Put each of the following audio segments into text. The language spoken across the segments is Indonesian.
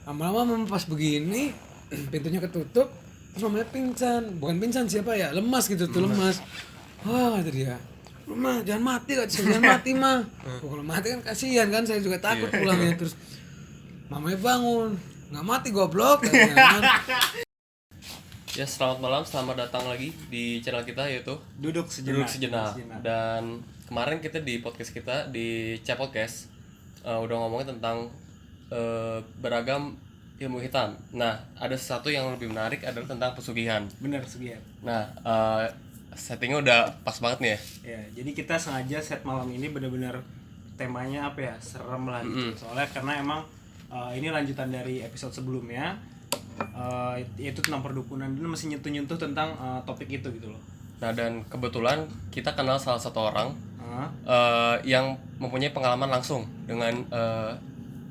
Lama-lama mama pas begini pintunya ketutup, terus mamanya pingsan. Bukan pingsan, siapa ya, lemas gitu tuh, lemas. Wah kata dia, "Lu mah jangan mati, kata saya, jangan mati mah." Kalau mati kan kasihan kan, saya juga takut pulangnya. Terus mamanya bangun, nggak mati goblok katanya kan. Ya, selamat malam, selamat datang lagi di channel kita yaitu Duduk Duduk sejenak. Sejenak. Dan kemarin kita di podcast kita di Chat Podcast udah ngomongin tentang beragam ilmu hitam. Nah, ada sesuatu yang lebih menarik adalah tentang pesugihan. Bener Sugihan. Nah, settingnya udah pas banget nih ya. Ya, jadi kita sengaja set malam ini bener-bener temanya apa ya, serem lah gitu. Soalnya karena emang ini lanjutan dari episode sebelumnya, yaitu tentang perdukunan, dan masih nyentuh-nyentuh tentang topik itu gitu loh. Nah, dan kebetulan kita kenal salah satu orang Ah, yang mempunyai pengalaman langsung dengan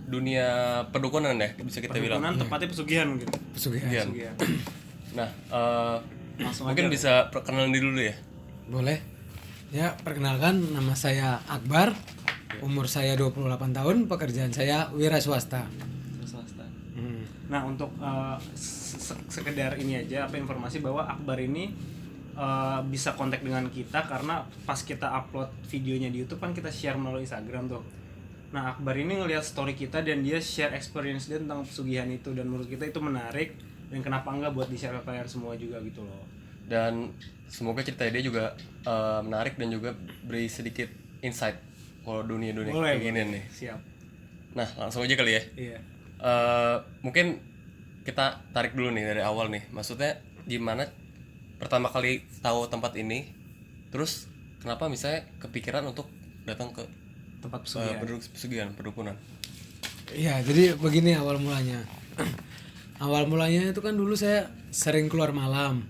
dunia perdukunan ya, bisa kita bilang. perdukunan tepatnya pesugihan gitu. Pesugihan. Pesugihan. Nah, Langsung mungkin aja. bisa perkenalan diri dulu ya. Boleh. Ya, perkenalkan, nama saya Akbar. Umur saya 28 tahun, pekerjaan saya wira swasta. Swasta. Nah, untuk sekedar ini aja, apa informasi bahwa Akbar ini bisa kontak dengan kita karena pas kita upload videonya di YouTube kan kita share melalui Instagram tuh. Nah, Akbar ini ngelihat story kita dan dia share experience dia tentang pesugihan itu, dan menurut kita itu menarik, dan kenapa enggak buat di-share ke kalian semua juga gitu loh. Dan semoga cerita dia juga menarik dan juga beri sedikit insight kalau dunia-dunia Boleh, kayak gini boleh. nih. Siap. Nah, langsung aja kali ya. Iya. Mungkin kita tarik dulu nih dari awal nih. Maksudnya gimana pertama kali tahu tempat ini, terus kenapa misalnya kepikiran untuk datang ke Tempat pesugihan. pesugihan, perdukunan. Iya, jadi begini awal mulanya. Awal mulanya itu kan dulu saya sering keluar malam.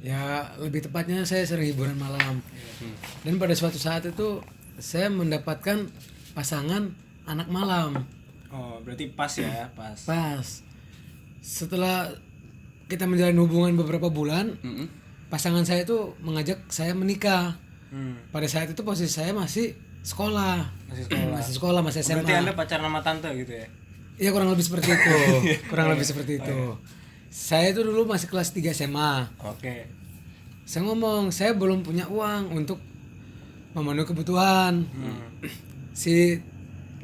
Ya, lebih tepatnya saya sering hiburan malam. Dan pada suatu saat itu saya mendapatkan pasangan anak malam. Oh, berarti pas ya, pas. Pas. Setelah kita menjalin hubungan beberapa bulan, pasangan saya itu mengajak saya menikah. Pada saat itu posisi saya masih sekolah. Masih SMA. Berarti Anda pacaran sama tante gitu ya? Iya, kurang lebih seperti itu. Kurang lebih seperti itu. Saya itu dulu masih kelas 3 SMA. Oke. Saya ngomong, saya belum punya uang untuk memenuhi kebutuhan. Si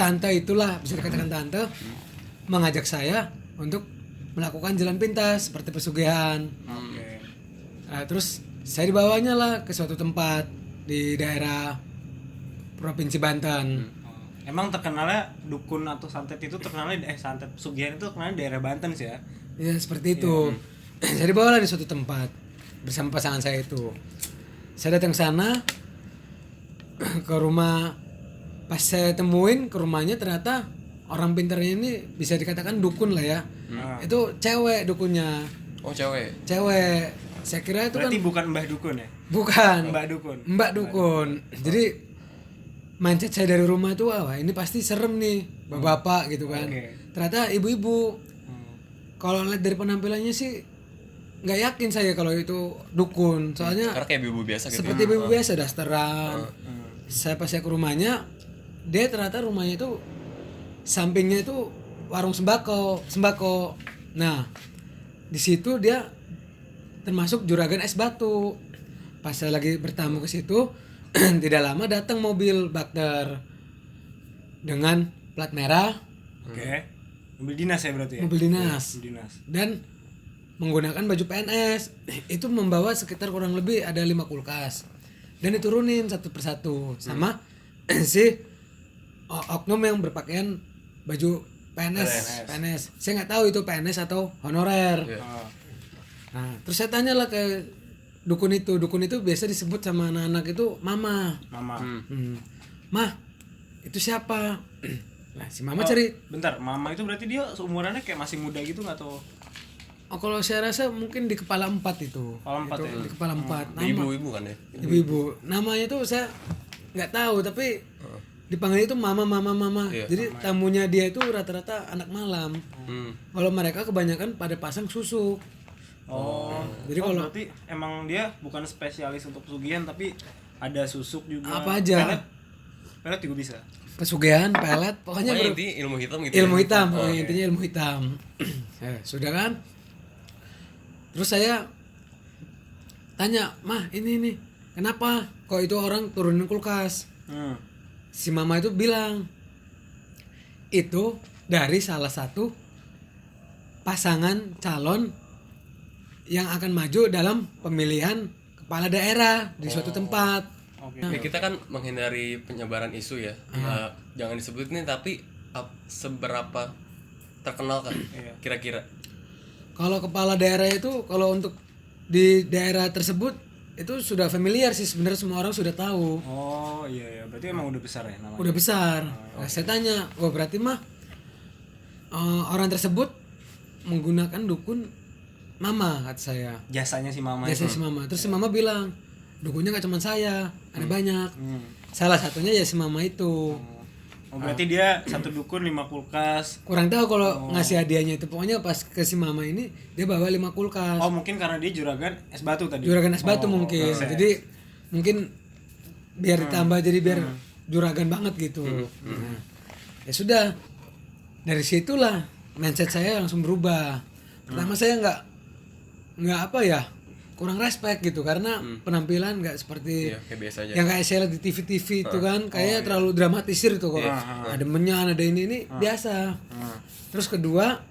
tante itulah, bisa dikatakan tante, mengajak saya untuk melakukan jalan pintas seperti pesugihan. Oke. Nah, terus saya dibawanya lah ke suatu tempat di daerah Provinsi Banten. Emang terkenalnya dukun atau santet itu terkenalnya santet pesugihan itu terkenalnya daerah Banten sih ya. Ya seperti itu. Saya dibawa lah di suatu tempat bersama pasangan saya itu. Saya datang ke sana ke rumah. Pas saya temuin ke rumahnya, ternyata orang pintarnya ini bisa dikatakan dukun lah ya. Itu cewek dukunnya. Oh, cewek. Cewek. Saya kira itu Berarti kan bukan Mbah Dukun ya? bukan. Mbak Dukun. Mbak dukun. Jadi mindset saya dari rumah itu, wah ini pasti serem nih, bapak-bapak gitu kan. Oke. Ternyata ibu-ibu. Kalau lihat dari penampilannya sih nggak yakin saya kalau itu dukun. Soalnya Karena kayak ibu biasa gitu. seperti ibu biasa, dasteran. Saya pas saya ke rumahnya, dia ternyata rumahnya itu sampingnya itu warung sembako. Nah, di situ dia termasuk juragan es batu. Pas saya lagi bertamu ke situ, tidak lama datang mobil Bakter dengan plat merah, Oke. Mobil dinas ya berarti ya? mobil dinas, Mobil dinas. dan menggunakan baju PNS. Itu membawa sekitar kurang lebih ada 5 kulkas, dan diturunin satu persatu sama si oknum yang berpakaian baju PNS. Saya nggak tahu itu PNS atau honorer. Oh. Nah, terus saya tanya lah ke dukun itu biasa disebut sama anak-anak itu mama. Mama. Mah, itu siapa? Nah, si mama cari. Bentar, Mama itu berarti dia seumurannya kayak masih muda gitu nggak tuh? Oh, kalau saya rasa mungkin di kepala 4 itu. Kepala 4 ya? Di kepala 4. Nama Ibu-ibu kan ya. ibu-ibu. Namanya itu saya nggak tahu, tapi dipanggil itu mama. Jadi tamunya dia itu rata-rata anak malam. Kalau mereka kebanyakan pada pasang susuk. Oh. Jadi kalau berarti emang dia bukan spesialis untuk pesugihan tapi ada susuk juga. apa aja? Pelet juga bisa. pesugihan, pelet, pokoknya Pokoknya inti ilmu hitam gitu. ilmu ya? hitam, Oh, pokoknya intinya ilmu hitam. Sudah kan? Terus saya tanya, "Mah, ini nih, kenapa kok itu orang turunin kulkas?" Si mama itu bilang, "Itu dari salah satu pasangan calon yang akan maju dalam pemilihan kepala daerah di suatu tempat." Oke. Ya, kita kan menghindari penyebaran isu ya. Jangan disebut nih, tapi seberapa terkenal kan Iya. kira-kira? Kalau kepala daerah itu, kalau untuk di daerah tersebut itu sudah familiar sih, sebenarnya semua orang sudah tahu. Oh iya, berarti emang udah besar ya namanya. Udah besar. Nah, saya tanya, "Oh, berarti mah orang tersebut menggunakan dukun mama," kata saya. Jasanya si mama Biasanya itu. si mama. Terus si mama bilang, "Dukunnya gak cuma saya, ada banyak." Salah satunya ya si mama itu. Oh berarti dia satu dukun 5 kulkas. Kurang tahu kalau ngasih hadiahnya itu. Pokoknya pas ke si mama ini dia bawa 5 kulkas. Oh mungkin karena dia juragan es batu tadi. Juragan es batu mungkin. bisa. Jadi mungkin biar ditambah jadi biar juragan banget gitu. Nah, ya sudah. Dari situlah mindset saya langsung berubah. Pertama saya nggak apa ya, kurang respect gitu karena penampilan nggak seperti Iya, kayak biasa aja. yang kayak saya lihat di TV-TV itu kan kayaknya terlalu dramatisir tuh kok. Ada menyan, ada ini biasa. Terus kedua,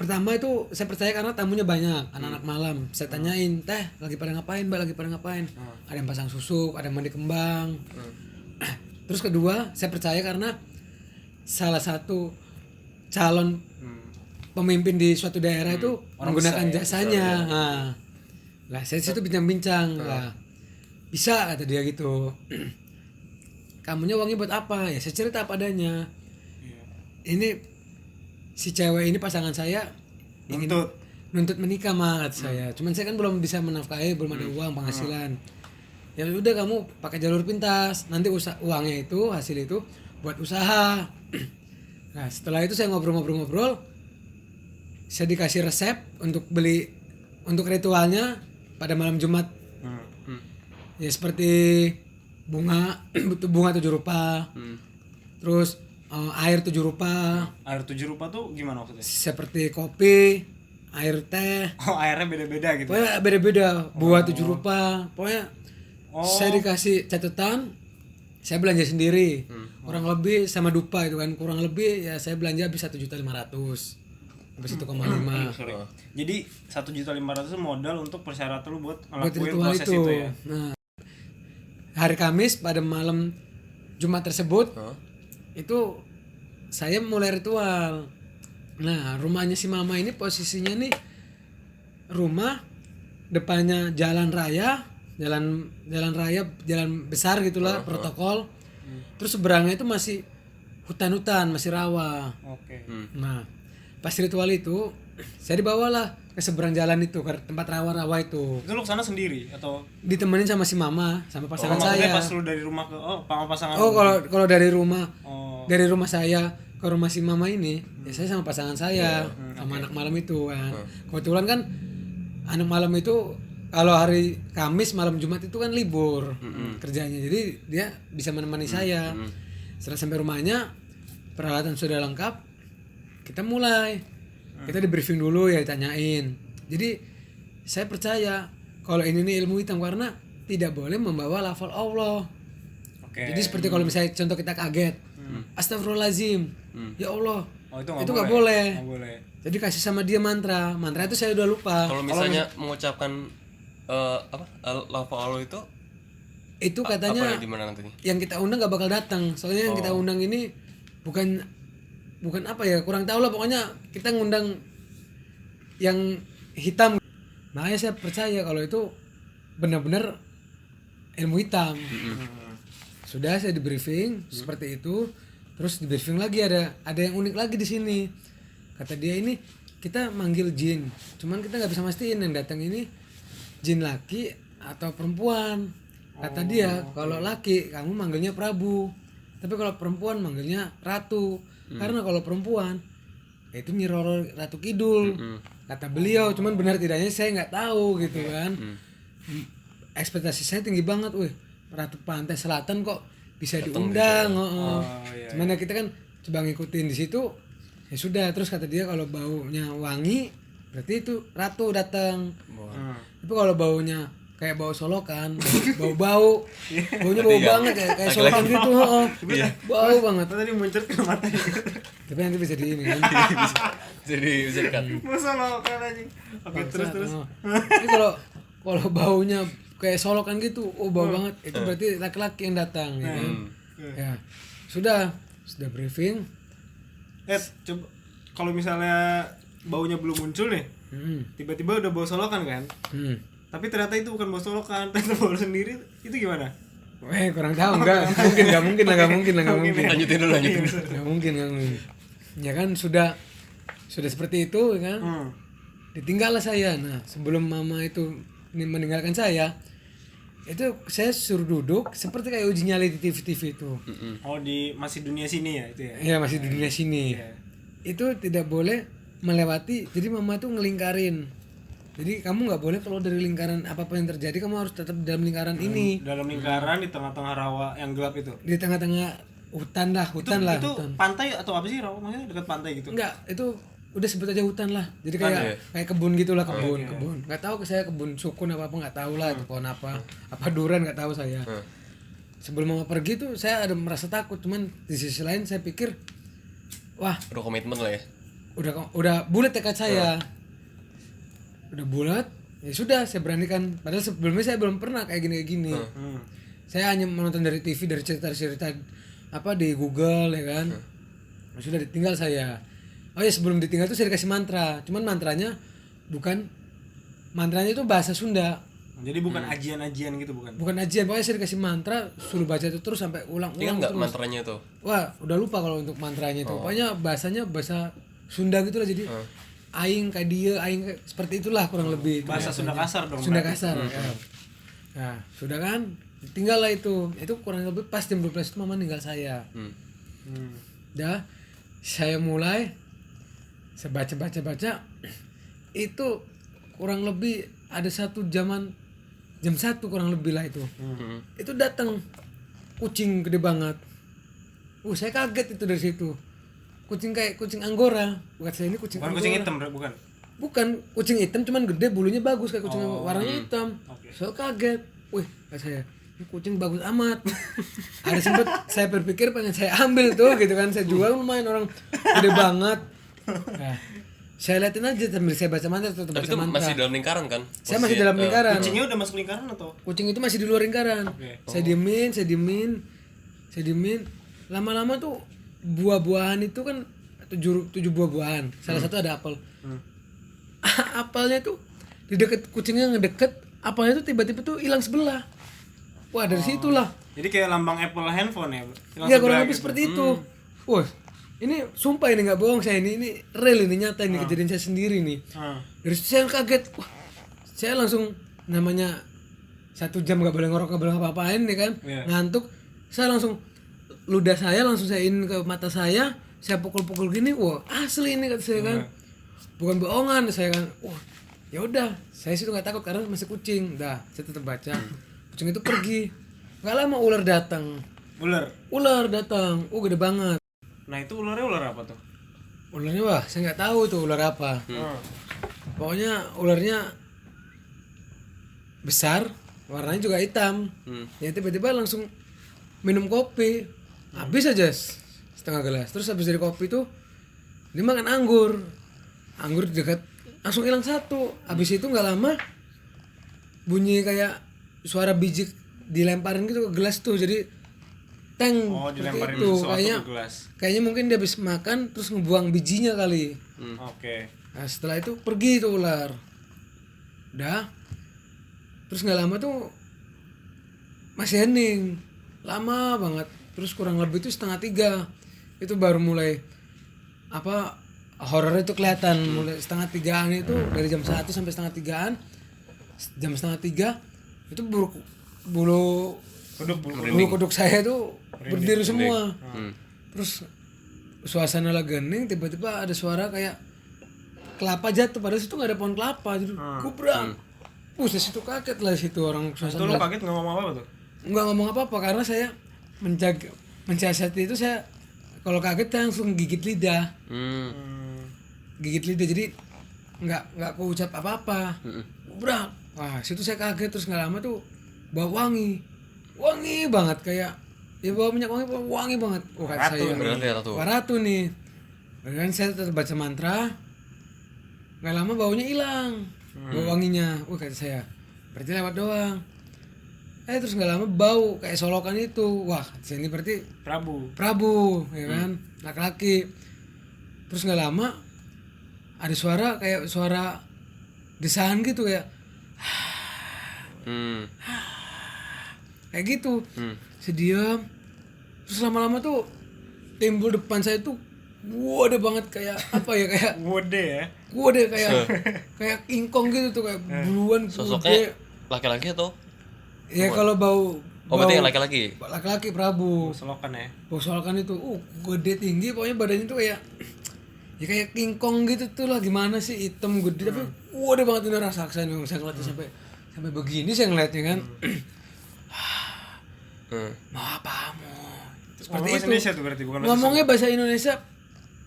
pertama itu saya percaya karena tamunya banyak, anak-anak malam. Saya tanyain, "Teh, lagi pada ngapain, Mbak? Lagi pada ngapain?" Ada yang pasang susuk, ada yang mandi kembang. Terus kedua, saya percaya karena salah satu calon pemimpin di suatu daerah itu menggunakan jasanya. Lah saya situ bincang-bincang lah. Bisa kata dia gitu. "Kamunya uangnya buat apa?" Ya saya cerita apa adanya. Ini si cewek ini pasangan saya ingin nuntut menikah mah kata saya. Cuman saya kan belum bisa menafkahi, belum ada uang penghasilan. Ya udah kamu pakai jalur pintas. Nanti uangnya itu hasil itu buat usaha. Nah setelah itu saya ngobrol-ngobrol, saya dikasih resep untuk beli untuk ritualnya pada malam Jumat. Ya seperti bunga 7 rupa. Terus air 7 rupa. Air 7 rupa tuh gimana maksudnya? Seperti kopi, air teh. Oh airnya beda-beda gitu. Pokoknya beda-beda, buah 7 rupa. Pokoknya saya dikasih catatan, saya belanja sendiri. Kurang lebih sama dupa itu kan, kurang lebih ya saya belanja habis 1.500.000. Habis 1,5. Sorry. Jadi 1.500.000 modal untuk persyaratan lu buat Buat ngelakuin ritual proses itu. itu ya. Nah, hari Kamis pada malam Jumat tersebut itu saya mulai ritual. Nah, rumahnya si mama ini posisinya nih rumah depannya jalan raya, jalan besar gitulah protokol. Terus seberangnya itu masih hutan-hutan, masih rawa. Oke. Nah, pas ritual itu saya dibawalah ke seberang jalan itu ke tempat rawa-rawa itu. Itu lu kesana sendiri atau Ditemenin sama si mama, sama pasangan maksudnya saya. pas lu dari rumah ke sama pasangan Oh, kalau dari rumah Oh. dari rumah saya ke rumah si mama ini, ya saya sama pasangan saya, sama anak malam itu kan. Kebetulan kan anak malam itu kalau hari Kamis malam Jumat itu kan libur kerjanya, jadi dia bisa menemani saya. Setelah sampai rumahnya, peralatan sudah lengkap, kita mulai. Kita di briefing dulu ya, ditanyain. Jadi saya percaya kalau ini nih ilmu hitam karena tidak boleh membawa lafal Allah. Oke. Jadi seperti kalau misalnya contoh kita kaget, Astagfirullahaladzim, ya Allah, Oh, itu nggak boleh. Nggak boleh. Jadi kasih sama dia mantra itu saya udah lupa. Kalau misalnya mengucapkan lafal Allah Itu katanya apa di mana nantinya? yang kita undang nggak bakal datang. Soalnya yang kita undang ini bukan apa ya, kurang tahu lah, pokoknya kita ngundang yang hitam. Makanya saya percaya kalau itu benar-benar ilmu hitam. Sudah saya di briefing seperti itu, terus di briefing lagi ada yang unik lagi di sini. Kata dia ini kita manggil jin, cuman kita nggak bisa mastiin yang datang ini jin laki atau perempuan. Kata dia kalau laki kamu manggilnya Prabu, tapi kalau perempuan manggilnya Ratu. Karena kalau perempuan itu Nyi Roro Ratu Kidul. Kata beliau, cuman benar tidaknya saya nggak tahu gitu kan. Ekspektasi saya tinggi banget, wih. Ratu Pantai Selatan kok bisa diundang. iya, Cuman ya kita kan coba ngikutin di situ. Ya sudah, terus kata dia kalau baunya wangi berarti itu ratu datang. Tapi kalau baunya kayak bau solokan, bau-bau, baunya bau banget kayak solokan gitu, bau banget. Tadi muncul ke mata. Tapi nanti bisa di ini kan. bisa dekat. Masa solokan anjing. Oke, terus. Ini kalau baunya kayak solokan gitu, bau banget. Itu berarti laki-laki yang datang, ya kan. Ya, sudah briefing. Coba kalau misalnya baunya belum muncul nih, tiba-tiba udah bau solokan kan? Tapi ternyata itu bukan bau solokan, ternyata bau sendiri, itu gimana? Kurang tahu, nggak mungkin. Lanjutin dulu. Nggak mungkin. Ya kan sudah seperti itu, ya kan. Ditinggallah saya. Nah, sebelum mama itu meninggalkan saya, itu saya suruh duduk seperti kayak uji nyali di TV itu. Oh, masih dunia sini ya itu ya? Iya, masih di dunia sini. Itu tidak boleh melewati, jadi mama tuh ngelingkarin. Jadi kamu nggak boleh kalau dari lingkaran apapun yang terjadi, kamu harus tetap dalam lingkaran ini. Dalam lingkaran di tengah-tengah rawa yang gelap itu. Di tengah-tengah hutan lah. Itu Hutan. pantai atau apa sih rawa? Maksudnya dekat pantai gitu? Enggak, itu udah sebut aja hutan lah. Jadi kayak kebun gitulah, kebun. Nggak tahu saya kebun sukun apa nggak tahu lah itu pohon apa duren nggak tahu saya. Sebelum mama pergi tuh saya ada merasa takut, cuman di sisi lain saya pikir wah, Udah komitmen lah ya. udah bulat tekad saya. Udah bulat, ya sudah saya beranikan. Padahal sebelumnya saya belum pernah kayak gini. Saya hanya menonton dari TV, dari cerita-cerita apa di Google ya kan. Sudah ditinggal saya. Oh ya, sebelum ditinggal tuh saya dikasih mantra. Cuman mantranya itu bahasa Sunda. Jadi bukan ajian-ajian gitu, bukan? Bukan ajian, pokoknya saya dikasih mantra, suruh baca itu terus sampai ulang-ulang. Ingat nggak terus. mantranya tuh? Wah, udah lupa kalau untuk mantranya itu. Pokoknya bahasanya bahasa Sunda gitu lah, jadi aing kayak dia, aing kayak, seperti itulah kurang lebih. Bahasa Sunda kasar dong. Sunda kasar. Ya. Nah, sudah kan, tinggal lah itu kurang lebih pas jam 12 itu mama ninggal saya. Dah, saya mulai saya baca itu kurang lebih ada jam 1 kurang lebih lah itu. Itu datang kucing gede banget. Saya kaget itu dari situ. Kucing kayak kucing Anggora. Bukan saya ini kucing Bukan Anggora. kucing hitam, bukan? Bukan, kucing hitam cuman gede, bulunya bagus kayak kucing warnanya hitam. Saya kaget. Wih, kata saya, ini kucing bagus amat. Ada sempet saya berpikir pengen saya ambil tuh gitu kan, saya jual lumayan, orang gede banget. Nah, saya liatin aja sambil saya baca mantra. Tapi itu masih dalam lingkaran kan? Saya masih dalam lingkaran. Kucingnya udah masuk lingkaran atau? Kucing itu masih di luar lingkaran. Saya diemin. Lama-lama tuh buah-buahan itu kan 7 buah-buahan. Salah satu ada apel. Apelnya tuh di deket kucingnya ngedeket, apelnya tuh tiba-tiba tuh hilang sebelah. Wah, dari situlah. Jadi kayak lambang Apple handphone ya? Iya, kurang lebih seperti itu. Wah, ini sumpah ini nggak bohong saya, ini real, ini nyata, ini kejadian saya sendiri nih. Dari situ saya kaget. Wah, saya langsung, namanya 1 jam nggak boleh ngorok, nggak boleh ngapa-ngapain nih kan, ngantuk. Saya langsung ludah saya langsung saya in ke mata saya pukul-pukul gini. Wah, asli ini kata saya kan, bukan bohongan saya kan. Wah, ya udah, saya situ nggak takut karena masih kucing. Dah, saya tetap baca. Kucing itu pergi. Nggak lama ular datang. Ular datang. Gede banget. Nah, itu ularnya ular apa tuh? Ularnya wah, saya nggak tahu tuh ular apa. Pokoknya ularnya besar, warnanya juga hitam. Ya tiba-tiba langsung minum kopi. Habis aja setengah gelas. Terus habis dari kopi tuh dia makan anggur di dekat, langsung hilang 1. Habis itu nggak lama bunyi kayak suara biji dilemparin gitu ke gelas tuh, jadi teng. Dilemparin itu sesuatu ke gelas. kayaknya mungkin dia habis makan terus ngebuang bijinya kali. Oke. Nah, setelah itu pergi tuh ular. Udah. Terus nggak lama tuh masih hening, lama banget. Terus kurang lebih itu 2:30 itu baru mulai horor itu kelihatan. Mulai 2:30 itu, dari jam 1 sampai 2:30, jam 2:30 itu bulu kuduk saya tuh berdiri semua. Terus suasana lagi hening, tiba-tiba ada suara kayak kelapa jatuh, padahal situ nggak ada pohon kelapa, jadi gubrang. Dari situ kaget lah situ orang. Itu lo kaget ngomong apa tuh? nggak ngomong apa-apa karena saya mensiasati itu. Saya kalau kaget saya langsung gigit lidah, jadi nggak kuucap apa-apa. Brak, wah situ saya kaget. Terus nggak lama tuh bau wangi banget, kayak ya bau minyak wangi banget. Oh kata saya waratu nih. Dan saya tetap baca mantra, nggak lama baunya hilang, bau wanginya. Kata saya berarti lewat doang. Terus nggak lama bau kayak solokan itu. Wah, ini berarti Prabu, ya kan, laki-laki. Terus nggak lama ada suara kayak suara desahan gitu kayak, kayak gitu. Sediam. Terus lama-lama tuh timbul depan saya tuh, ada banget kayak apa ya, kayak gede kayak kingkong gitu tuh, kayak buluan. Sosoknya laki-laki atau? Ya kalau bau berarti yang laki-laki Prabu. Bau solokan itu gede tinggi, pokoknya badannya tuh kayak ya kayak kingkong gitu tuh lah, gimana sih, hitam gede tapi ada banget ini raksasa nih. Saya ngeliatnya sampai begini saya ngeliatnya kan. Mau apamu? Seperti itu. Indonesia tuh berarti, bukan ngomongnya bahasa Indonesia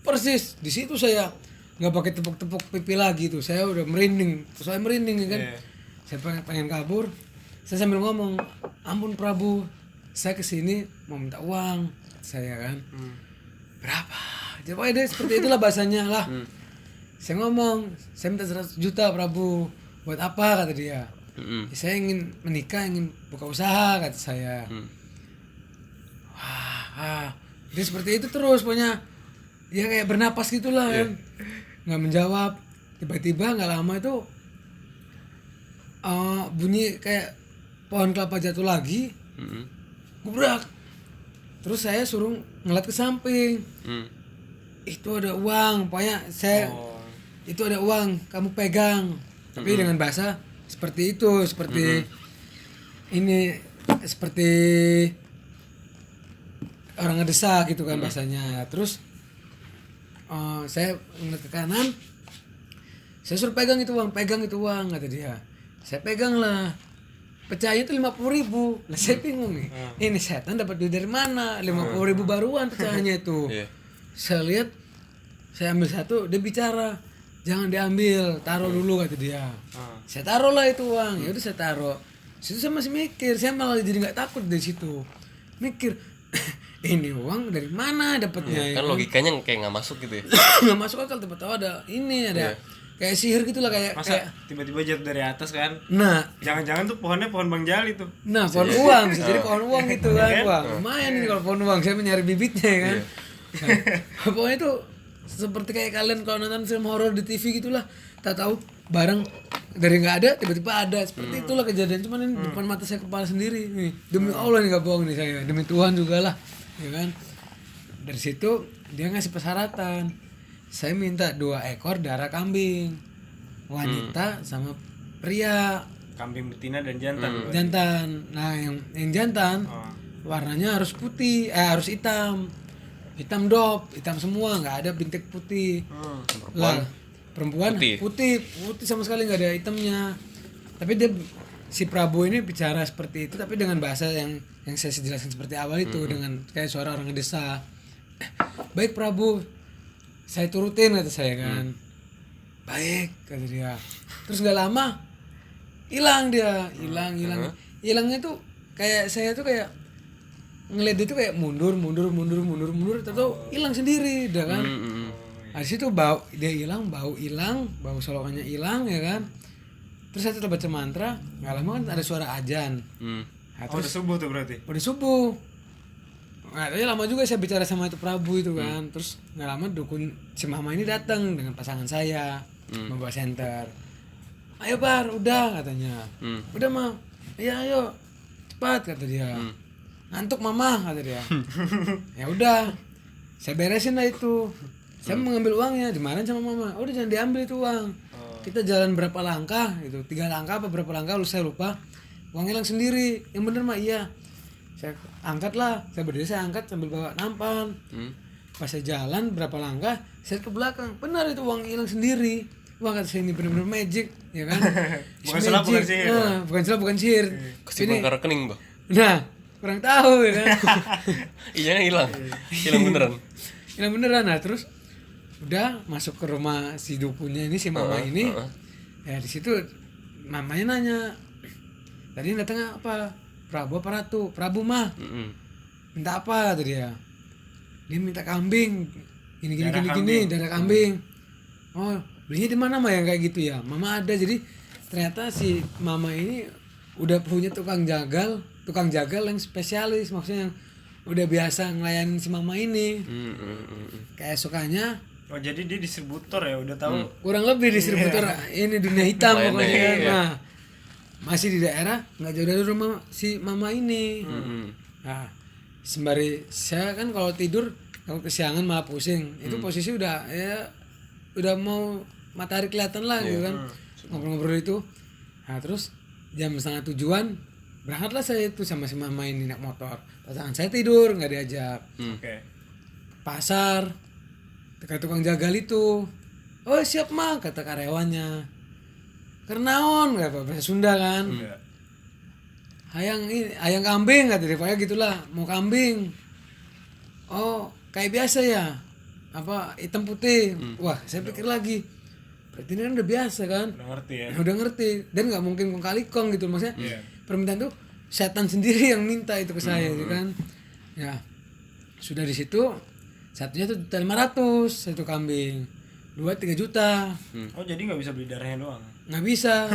persis. Di situ saya nggak pakai tepuk-tepuk pipi lagi tuh, saya udah merinding. Saya merinding kan. Saya pengen kabur. Saya sambil ngomong, ampun Prabu, saya kesini mau minta uang, saya kan. Berapa? Jadi deh seperti itulah bahasanya lah. Saya ngomong, saya minta 100 juta Prabu. Buat apa kata dia? Saya ingin menikah, ingin buka usaha kata saya. Wah, dia seperti itu terus pokoknya. Ya kayak bernapas gitulah kan. Nggak menjawab. Tiba-tiba nggak lama itu bunyi kayak pohon kelapa jatuh lagi, gubrak. Terus saya suruh ngeliat ke samping, itu ada uang, pokoknya saya itu ada uang, kamu pegang. Tapi dengan bahasa seperti itu, seperti ini, seperti orang ngedesak gitu kan bahasanya. Terus saya ngeliat ke kanan, saya suruh pegang itu uang kata dia. Saya pegang lah. Pecahnya itu 50.000. Lah saya bingung nih. Ini setan dapat duit dari mana? 50.000 baruan pecahnya itu. Saya lihat, saya ambil satu, dia bicara, jangan diambil, taruh dulu kata dia. Saya taruh lah itu uang. Ya udah saya taruh. Situ saya masih mikir, saya malah jadi nggak takut dari situ. Mikir, ini uang dari mana dapatnya? Kan logikanya kayak nggak masuk gitu ya. Nggak masuk akal, tiba-tiba ada ini, ada kayak sihir gitulah, kayak tiba-tiba jatuh dari atas kan. Nah, jangan-jangan tuh pohonnya pohon Bang Jali tuh. Nah, pohon uang bisa jadi pohon uang gitu kan. Wah, lumayan nih kalau pohon uang, saya mencari bibitnya ya kan. Nah, pokoknya itu seperti kayak kalian kalau nonton film horor di TV gitulah, tak tahu barang dari nggak ada tiba-tiba ada. Seperti itulah kejadian, cuman ini depan mata saya, kepala sendiri nih. Demi Allah nih, nggak bohong nih saya, demi Tuhan juga lah, ya kan. Dari situ dia ngasih persyaratan. Saya minta 2 ekor darah kambing, wanita sama pria. Kambing betina dan jantan. Jantan. Nah, yang jantan warnanya harus putih, harus hitam. Hitam dop, hitam semua, nggak ada bintik putih. Perempuan putih sama sekali nggak ada hitamnya. Tapi dia, si Prabu ini bicara seperti itu, tapi dengan bahasa yang saya jelaskan seperti awal itu, dengan kayak suara orang ngedesa. Baik Prabu, saya turutin kata saya kan. Baik kata dia. Terus nggak lama hilang dia, hilangnya tuh kayak saya tuh kayak ngeliat dia tuh kayak mundur, atau hilang sendiri, dah kan. Nah, di situ bau dia hilang, bau solokannya hilang ya kan. Terus saya tetap baca mantra, nggak lama kan ada suara azan. Nah, udah subuh tuh berarti. Udah subuh. Nah, tapi lama juga saya bicara sama itu Prabu itu kan. Terus nggak lama dukun si mama ini datang dengan pasangan saya, membawa senter. Ayo Bar, udah katanya. Udah mah, iya ayo, cepat kata dia. Ngantuk mama kata dia. Ya udah, saya beresin lah itu. Saya mengambil uangnya, dimarahin sama mama. Udah jangan diambil itu uang. Kita jalan berapa langkah, itu 3 langkah apa berapa langkah, saya lupa. Uang hilang sendiri. Yang bener mah iya. Saya angkat lah, saya berdiri, saya angkat sambil bawa nampan. Pas saya jalan berapa langkah, saya ke belakang, benar itu uang hilang sendiri. Wah kata saya, ini benar-benar magic, ya kan? Bukan salah, bukan sihir. Bukan salah, bukan sihir. Kesibukan ke rekening, Bang. Nah, kurang tahu ya kan. Iyanya hilang beneran. Hilang beneran. Nah, terus udah masuk ke rumah si dukunnya ini, si mama ini. Ya di situ mamanya nanya, tadi datang apa? Prabu apa Ratu? Prabu mah. Minta apa kata dia? Dia minta kambing. Gini, darah kambing. Oh, belinya di mana mah yang kayak gitu ya? Mama ada. Jadi ternyata si mama ini udah punya tukang jagal yang spesialis, maksudnya yang udah biasa ngelayanin si mama ini. Kayak sukanya. Oh jadi dia distributor ya, udah tahu. Kurang lebih distributor ini dunia hitam Lainnya, pokoknya kan. iya. Nah, masih di daerah nggak jauh dari rumah si mama ini. Nah, sembari saya kan kalau tidur kalau kesiangan malah pusing. Itu posisi udah mau matahari kelihatan lah gitu kan. Ngobrol-ngobrol itu. Nah, terus jam 6:30 berangkatlah saya itu sama si mama ini naik motor. Pasangan saya tidur nggak diajak. Oke. Pasar dekat tukang jagal itu. Oh siap mah kata karyawannya. Kernaon kata bahasa Sunda kan. Ayang kambing kata dia, pokoknya gitulah, mau kambing. Oh kayak biasa ya, apa hitam putih. Wah saya pikir lagi, berarti ini kan udah biasa kan. Udah ngerti dan nggak mungkin kong kali kong gitu, maksudnya permintaan tuh setan sendiri yang minta itu ke saya gitu kan. Ya sudah di situ satunya tuh 500 satu kambing, 2-3 juta. Oh jadi nggak bisa beli darahnya doang? Nggak bisa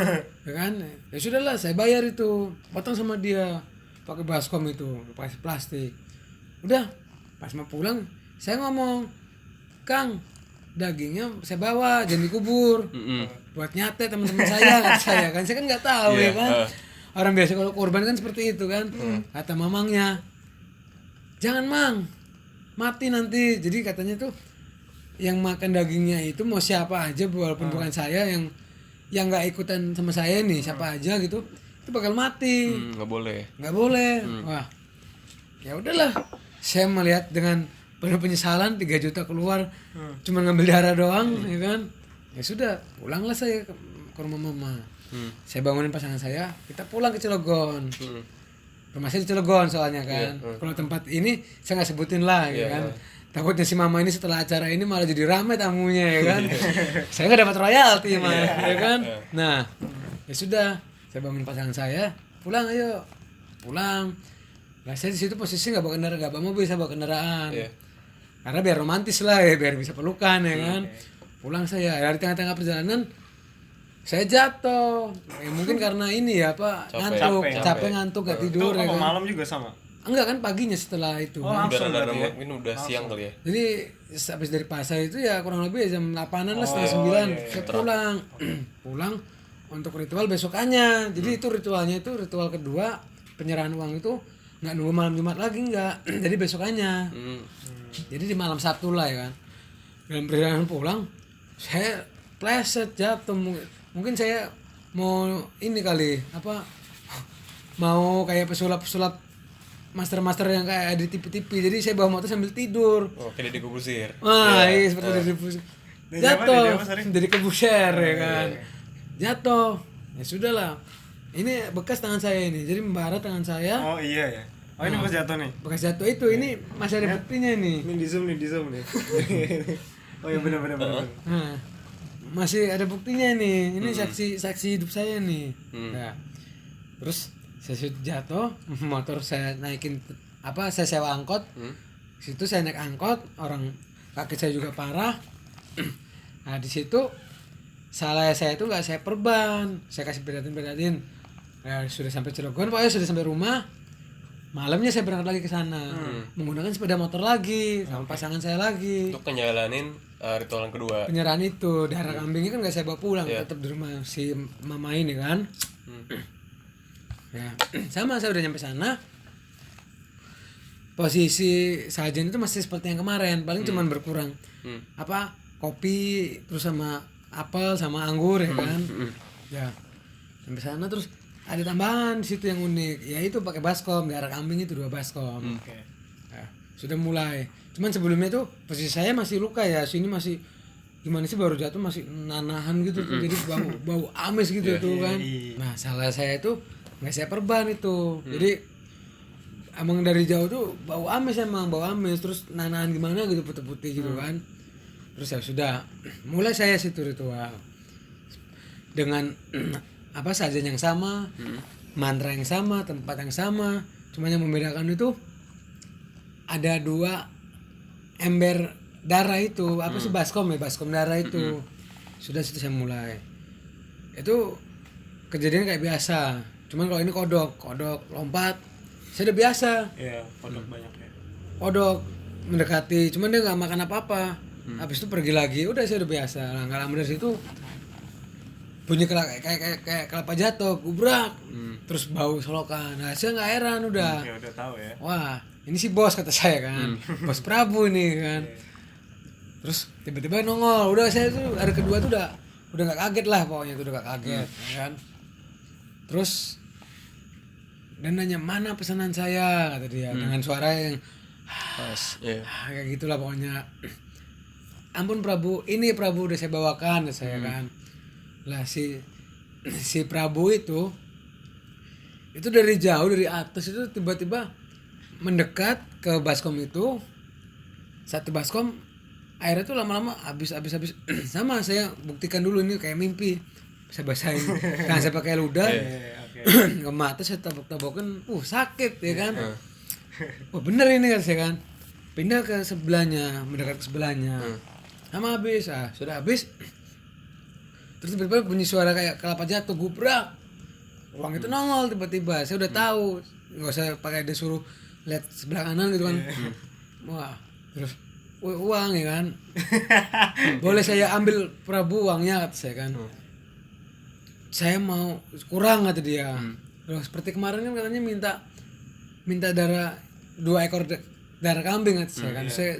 ya kan. Ya sudahlah saya bayar itu, potong sama dia pakai baskom itu, pakai plastik. Udah pas mau pulang saya ngomong, Kang dagingnya saya bawa jangan dikubur, buat nyate teman-teman saya kata saya kan. Saya kan nggak tahu ya kan. Orang biasa kalau kurban kan seperti itu kan. Kata mamangnya, jangan mang, mati nanti. Jadi katanya tuh yang makan dagingnya itu mau siapa aja walaupun bukan saya, yang nggak ikutan sama saya nih, siapa aja gitu itu bakal mati. Nggak boleh. Wah ya udahlah, saya melihat dengan penuh penyesalan 3 juta keluar cuma ngambil darah doang ya kan. Ya sudah pulanglah saya ke rumah mama. Saya bangunin pasangan saya, kita pulang ke Cilegon. Rumah saya di Cilegon soalnya kan. Kalau tempat ini saya nggak sebutin lah ya kan. Takutnya si mama ini setelah acara ini malah jadi ramai tamunya ya kan. Saya nggak dapat royalti mah ya kan. Nah ya sudah, saya bangunin pasangan saya, pulang ayo pulang. Nah saya di situ posisi nggak bawa kendaraan, nggak bawa mobil, saya bawa kendaraan. Karena biar romantis lah ya, biar bisa pelukan ya kan. Pulang saya dari tengah-tengah perjalanan saya jatuh. Mungkin karena ini ya apa, capek ngantuk gak tidur ya kan. Malam juga sama? Enggak kan, paginya setelah itu. Langsung Mungkin udah siang kali ya. Jadi habis dari pasar itu ya kurang lebih jam 8-an lah, setengah 9 saya pulang. Pulang untuk ritual besokannya. Jadi itu ritualnya itu ritual kedua, penyerahan uang itu nggak nunggu malam Jumat lagi, enggak. Jadi besokannya. Jadi di malam Sabtu lah ya kan. Dalam perjalanan pulang saya pleset jatuh. Mungkin saya mau ini kali apa, mau kayak pesulap master yang kayak di TV. Jadi saya bawa motor sambil tidur. Oh, kayak Deddy Corbuzier. Wah, iya seperti Deddy Corbuzier. Jatuh dari Corbuzier ya kan. Jatuh. Ya sudahlah. Ini bekas tangan saya ini. Jadi membara tangan saya. Oh iya ya. Oh ini bekas jatuh nih. Bekas jatuh itu, ini masih ada buktinya nih. Ini di zoom nih. Oh iya benar. Nah, masih ada buktinya nih. Ini saksi hidup saya nih. Nah, terus saya jatuh, motor saya naikin saya sewa angkot. Situ saya naik angkot, orang kaki saya juga parah. Nah di situ salah saya itu nggak saya perban, saya kasih pedatin. Ya, sudah sampai Cilegon, pokoknya sudah sampai rumah. Malamnya saya berangkat lagi ke sana, menggunakan sepeda motor lagi sama pasangan saya lagi. Untuk ngejalanin ritual yang kedua. Penyerahan itu, darah kambingnya kan nggak saya bawa pulang, tetap di rumah si mama ini kan. Ya, sama saya udah nyampe sana. Posisi sajian itu masih seperti yang kemarin, paling cuman berkurang. Apa? Kopi terus sama apel sama anggur ya kan. Ya. Sampai sana terus ada tambahan di situ yang unik, yaitu pakai baskom, darah kambing itu 2 baskom. Ya, sudah mulai. Cuman sebelumnya tuh posisi saya masih luka ya, sini masih gimana sih, baru jatuh masih nanahan gitu tuh, jadi bau amis gitu tuh kan. Nah salah saya itu nggak saya perban itu, jadi emang dari jauh tuh bau amis, terus nahan gimana gitu putih-putih gitu kan. Terus ya sudah, mulai saya situ ritual dengan apa sajian yang sama, mantra yang sama, tempat yang sama, cuma yang membedakan itu ada 2 ember darah itu, apa sih baskom darah itu. Sudah situ saya mulai. Itu kejadian kayak biasa. Cuman kalau ini kodok lompat, saya udah biasa. Iya, kodok banyak ya. Kodok mendekati, cuman dia nggak makan apa-apa. Habis itu pergi lagi, udah saya udah biasa. Nah, nggak lama dari situ bunyi kayak kelapa jatuh, gubrak. Terus bau solokan. Nah, saya nggak heran udah. Ya udah tahu ya. Wah, ini si bos kata saya kan. Bos Prabu ini kan. Terus tiba-tiba nongol. Udah saya tuh hari kedua tuh udah nggak kaget lah pokoknya, tuh udah nggak kaget ya kan. Terus dan nanya mana pesanan saya kata dia dengan suara yang kayak gitulah pokoknya. Ampun Prabu, ini Prabu udah saya bawakan kata saya kan. Lah si Prabu itu dari jauh dari atas itu tiba-tiba mendekat ke baskom itu. Satu baskom airnya tuh lama-lama habis sama saya buktikan dulu ini kayak mimpi. Saya basahin kan saya pakai ludah. Ke mata saya tabok-tabokin, sakit ya kan. Bener ini kan saya kan. Pindah ke sebelahnya, mendekat ke sebelahnya. Sama habis, sudah habis. Terus tiba-tiba bunyi suara kayak kelapa jatuh, gubrak. Uang itu nongol tiba-tiba. Saya udah tahu, nggak usah pakai dia suruh lihat sebelah kanan gitu kan. Wah, terus uang ya kan. Boleh saya ambil Prabu uangnya kata saya kan. Saya mau kurang kata dia. Loh, seperti kemarin kan katanya minta darah 2 ekor darah kambing kata saya kan. Saya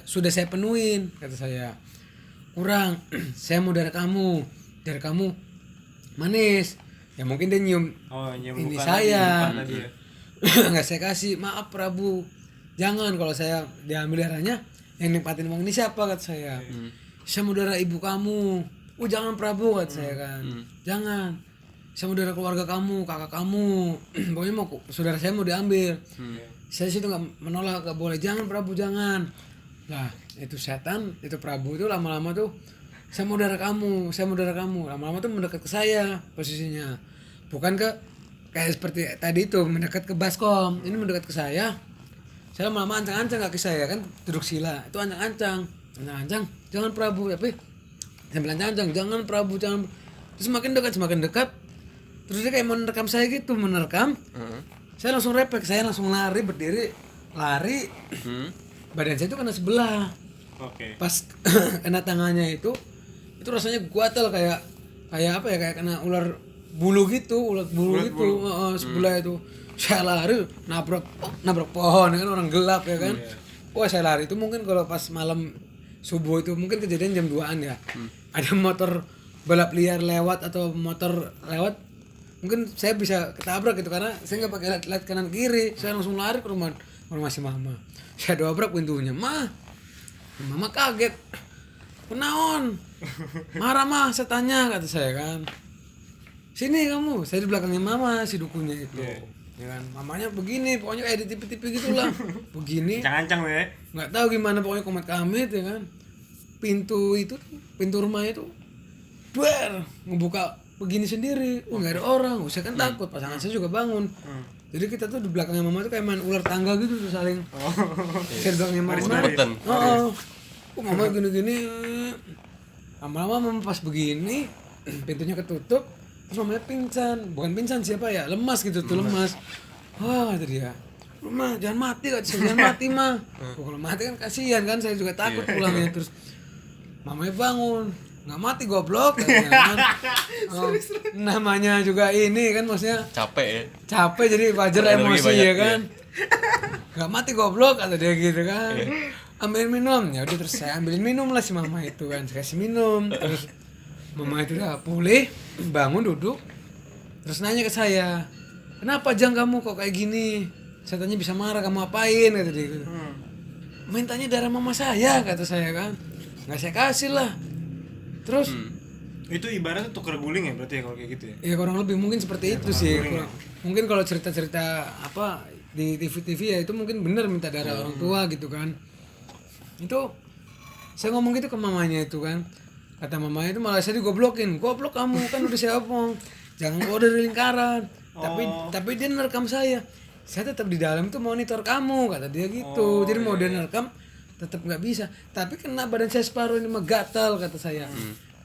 sudah saya penuhin kata saya. Kurang. Saya mau darah kamu manis. Ya mungkin dia nyium ini saya. Nggak saya kasih. Maaf Prabu. Jangan, kalau saya diambil darahnya yang nikmatin uang ini siapa kata saya. Saya mau darah ibu kamu. Jangan Prabu kata saya kan. Jangan. Saya mau darah keluarga kamu, kakak kamu. Pokoknya saudara saya mau diambil. Saya situ nggak menolak, nggak boleh. Jangan Prabu, jangan. Lah itu setan, itu Prabu itu lama-lama tuh saya mau darah kamu. Lama-lama tuh mendekat ke saya posisinya. Bukan kayak seperti tadi itu mendekat ke baskom. Ini mendekat ke saya. Saya lama-lama ancang-ancang kaki saya kan duduk sila. Itu ancang-ancang. Jangan Prabu, tapi saya bilang jangan Prabu, jangan. Terus semakin dekat. Terus dia kayak menerkam saya gitu, Saya langsung refleks, saya langsung berdiri, lari. Badan saya itu kena sebelah. Pas kena tangannya itu rasanya gatal kayak apa ya, kayak kena ular bulu gitu. Sebelah itu. Saya lari, nabrak pohon kan, orang gelap ya kan. Wah, saya lari itu mungkin kalau pas malam subuh itu mungkin kejadian jam 2-an ya. Ada motor balap liar lewat atau motor lewat, mungkin saya bisa ketabrak gitu karena saya nggak pakai lihat kanan kiri. Saya langsung lari ke rumah si mama. Saya dobrak pintunya. Mama kaget. Kenaon? Marah mah, saya tanya kata saya kan. Sini kamu. Saya di belakangnya mama si dukunya itu. Ya kan, mamanya begini, pokoknya kayak di TV-TV gitulah. Begini. Cancang ya. Nggak tahu gimana pokoknya komat kami ya kan. Pintu rumah itu ngebuka begini sendiri. Nggak ada orang. Saya kan takut, pasangan saya juga bangun. Jadi kita tuh di belakangnya mama tuh kayak main ular tangga gitu tuh saling. Saya di belakangnya mama. Mama gini-gini. Lama-lama mama pas begini, pintunya ketutup. Terus mamanya pingsan, bukan pingsan siapa ya, lemas gitu tuh, lemas. Wah, kata dia, Ma jangan mati kata saya, jangan mati mah. Kalau mati kan kasihan kan, saya juga takut pulangnya. Terus mamanya bangun, nggak mati goblok katanya kan. Namanya juga ini kan, maksudnya capek jadi wajar emosi ya kan. Nggak mati goblok kata dia gitu kan. Ambilin minum, ya udah terus saya ambilin minum lah si mama itu kan, saya kasih minum. Terus mama itu udah pulih, bangun duduk, terus nanya ke saya, kenapa Jang kamu kok kayak gini? Saya tanya bisa marah, kamu apain? Kata dia gitu. Mintanya darah mama saya, kata saya kan. Nggak saya kasih lah. Terus itu ibaratnya tuker guling ya berarti ya kalau kayak gitu ya? Ya kurang lebih mungkin seperti itu sih. Mungkin kalau cerita-cerita apa di TV ya itu mungkin bener minta darah orang tua gitu kan. Itu saya ngomong gitu ke mamanya itu kan, kata mamanya itu malah saya digoblokin, goblok kamu kan udah saya omong jangan keluar dari lingkaran. Tapi dia nerekam saya tetap di dalam itu monitor kamu kata dia gitu. Jadi mau dia nerekam tetap nggak bisa, tapi kena badan saya separuh ini mah gatal kata saya.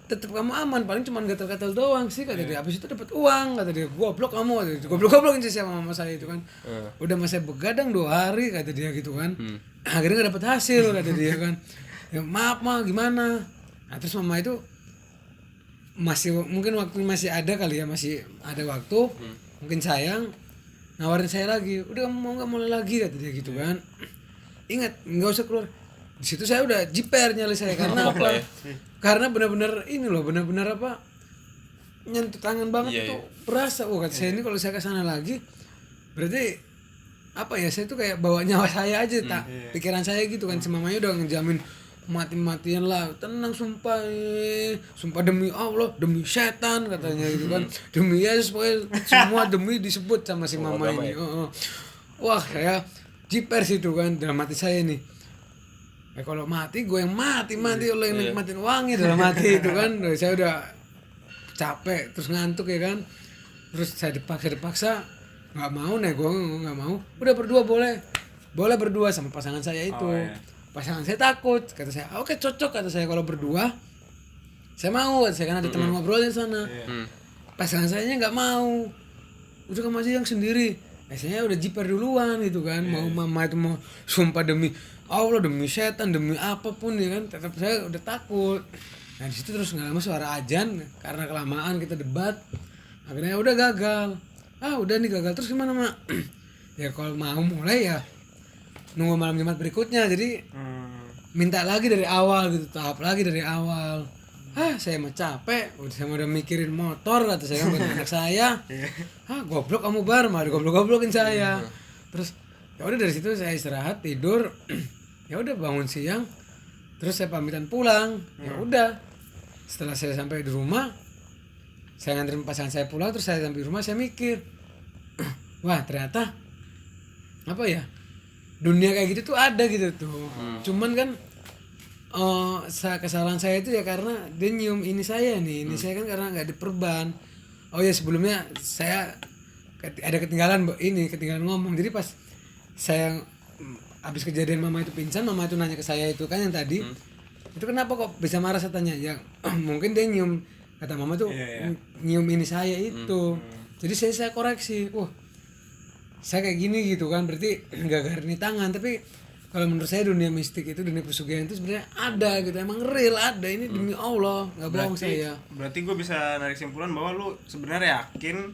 Tetap kamu aman, paling cuma gatal-gatal doang sih kata dia. Habis itu dapat uang kata dia. Goblok kamu kata dia. Goblok-goblokin sih sama mama saya itu kan. Udah mas saya begadang 2 hari kata dia gitu kan. Akhirnya nggak dapat hasil kata dia kan. Ya maaf mah gimana. Nah, terus mama itu masih mungkin waktu masih ada kali ya, masih ada waktu. Mungkin sayang nawarin saya lagi. Udah kamu mau nggak mulai lagi kata dia gitu kan. Ingat nggak usah keluar. Di situ saya udah jiper nyali saya karena apa? Karena benar-benar ini loh, benar-benar apa? Nyentuh tangan banget tuh. Berasa kata saya ini kalau saya ke sana lagi berarti apa ya, saya tuh kayak bawa nyawa saya aja tak pikiran saya gitu kan. Si mamanya udah ngejamin mati-matian lah, tenang sumpah demi Allah, demi setan katanya gitu kan. Demi Yesus pokoknya semua demi disebut sama si mama ini. Wah, saya jiper situ kan dalam hati saya nih. Kalau mati gue yang mati lo yang nikmatin uangnya dalam hati itu kan. Saya udah capek terus ngantuk ya kan. Terus saya dipaksa nggak mau nih, gue nggak mau. Udah berdua boleh berdua sama pasangan saya itu. Pasangan saya takut, kata saya oke cocok kata saya kalau berdua saya mau, kata saya kan ada teman ngobrol di sana. Pasangan saya nggak mau, udah kamu aja yang sendiri. Saya udah jiper duluan gitu kan. Mau mama itu mau sumpah demi Allah, demi setan, demi apapun ya kan, tetap saya udah takut. Nah di situ terus nggak lama suara azan, karena kelamaan kita debat, akhirnya udah gagal. Udah nih gagal, terus gimana mak? Ya kalau mau mulai ya nunggu malam Jumat berikutnya, jadi minta lagi dari awal gitu, tahap lagi dari awal. Saya mah capek, saya udah mikirin motor kata saya kan buat anak saya. Goblok kamu bar, mah goblok-goblokin saya. Terus ya udah dari situ saya istirahat tidur. Ya udah bangun siang, terus saya pamitan pulang. Ya udah, setelah saya sampai di rumah, saya nganterin pasangan saya pulang, terus saya sampai di rumah saya mikir, wah ternyata apa ya, dunia kayak gitu tuh ada gitu tuh. Cuman kan kesalahan saya itu ya karena dia nyium ini saya nih, ini saya kan karena nggak diperban. Oh ya sebelumnya saya ada ketinggalan ngomong. Jadi pas saya habis kejadian mama itu pingsan, mama itu nanya ke saya itu kan yang tadi, itu kenapa kok bisa marah, saya tanya ya mungkin dia nyium, kata mama tuh nyium ini saya itu. Jadi saya koreksi, saya kayak gini gitu kan, berarti nggak garini tangan. Tapi kalau menurut saya dunia mistik itu, dunia pesugihan itu sebenarnya ada gitu, emang real ada, ini demi Allah, nggak bohong saya. Berarti gue bisa narik kesimpulan bahwa lu sebenarnya yakin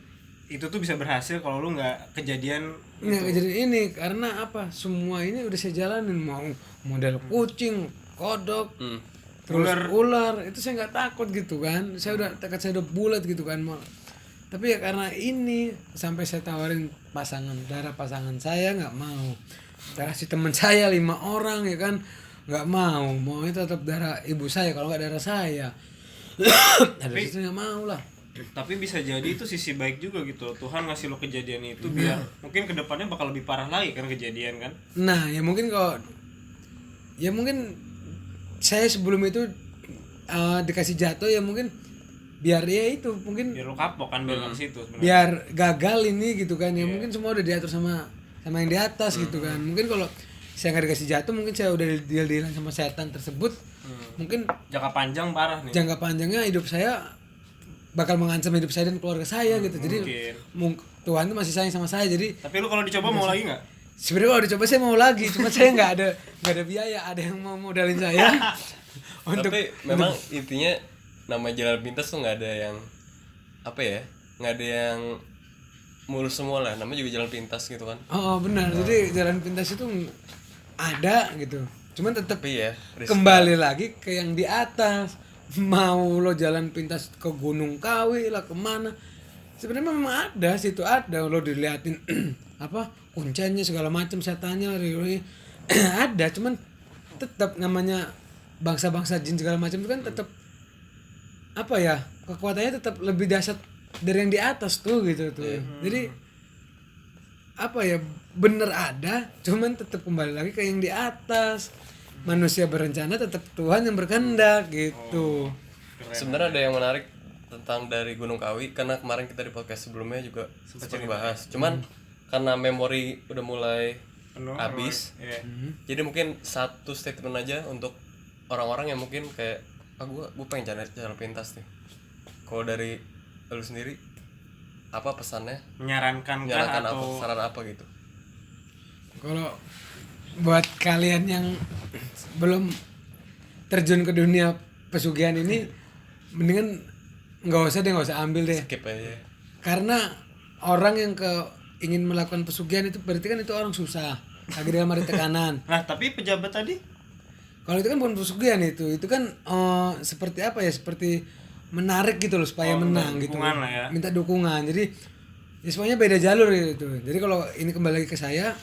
itu tuh bisa berhasil kalau lu nggak kejadian ini, karena apa, semua ini udah saya jalanin, mau model kucing, kodok, terus ular itu saya nggak takut gitu kan. Saya udah tekad saya udah bulat gitu kan mau. Tapi ya karena ini sampai saya tawarin pasangan saya nggak mau, kasih teman saya 5 orang ya kan nggak mau itu tetap darah ibu saya kalau nggak darah saya. Tapi itu nggak mau lah. Tapi bisa jadi itu sisi baik juga gitu, Tuhan ngasih lo kejadian itu biar mungkin kedepannya bakal lebih parah lagi kan kejadian kan. Nah ya mungkin saya sebelum itu dikasih jatuh ya mungkin biar ya itu mungkin biar lo kapok kan, biar ke situ sebenarnya. Biar gagal ini gitu kan ya. Mungkin semua udah diatur sama yang di atas gitu kan. Mungkin kalau saya nggak dikasih jatuh, mungkin saya udah deal-dealan sama setan tersebut. Mungkin jangka panjang parah nih, jangka panjangnya hidup saya bakal mengancam hidup saya dan keluarga saya gitu. Jadi Tuhan tuh masih sayang sama saya. Jadi tapi lu kalau dicoba mau lagi nggak? Sebenarnya kalau dicoba saya mau lagi, cuma saya nggak ada biaya. Ada yang mau modalin saya tapi memang intinya nama jalan pintas tuh nggak ada yang apa ya, nggak ada yang mulus semua lah, namanya juga jalan pintas gitu kan. Benar. Jadi jalan pintas itu ada gitu, cuman tetap ya kembali lagi ke yang di atas. Mau lo jalan pintas ke Gunung Kawi lah kemana, sebenarnya memang ada situ, ada lo diliatin apa kuncinya segala macam, setannya ada. Cuman tetap namanya bangsa-bangsa jin segala macam itu kan tetap apa ya, kekuatannya tetap lebih dahsyat dari yang di atas tuh gitu tuh. Jadi apa ya, bener ada, cuman tetap kembali lagi ke yang di atas. Manusia berencana, tetap Tuhan yang berkehendak gitu. Sebenarnya ada yang menarik tentang dari Gunung Kawi, karena kemarin kita di podcast sebelumnya juga sempat bahas. Cuman karena memori udah mulai habis, jadi mungkin satu statement aja untuk orang-orang yang mungkin kayak gue pengen jalan pintas nih. Kalau dari lu sendiri apa pesannya? Menyarankan Apa, saran apa gitu? Kalau buat kalian yang belum terjun ke dunia pesugihan ini, mendingan nggak usah ambil deh. Skip aja. Karena orang yang ingin melakukan pesugihan itu berarti kan itu orang susah, lagi dalam ada tekanan. Nah, tapi pejabat tadi Kalau itu kan bukan pesugihan, itu kan seperti apa ya, seperti menarik gitu loh supaya menang gitu. Dukungan lah ya. Minta dukungan. Jadi ya semuanya beda jalur gitu. Jadi kalau ini kembali lagi ke saya,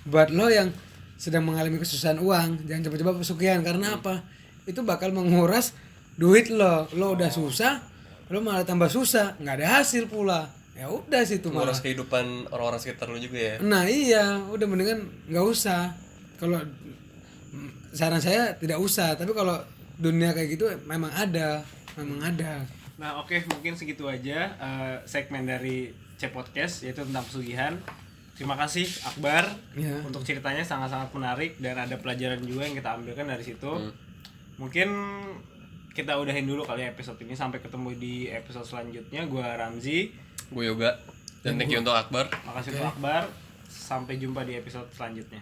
buat lo yang sedang mengalami kesusahan uang, jangan coba-coba pesugihan. Karena apa? Itu bakal menguras duit lo. Lo udah susah, lo malah tambah susah, nggak ada hasil pula. Ya udah situ malah. Ngurus kehidupan orang-orang sekitar lu juga ya. Nah iya, udah mendingan nggak usah. Kalau saran saya tidak usah. Tapi kalau dunia kayak gitu memang ada. Nah, oke, mungkin segitu aja segmen dari C Podcast, yaitu tentang pesugihan. Terima kasih Akbar untuk ceritanya, sangat-sangat menarik dan ada pelajaran juga yang kita ambilkan dari situ. Mungkin kita udahin dulu kali episode ini, sampai ketemu di episode selanjutnya. Gua Ramzi, Gue Yoga, dan thank you untuk Akbar. makasih untuk Akbar. Sampai jumpa di episode selanjutnya.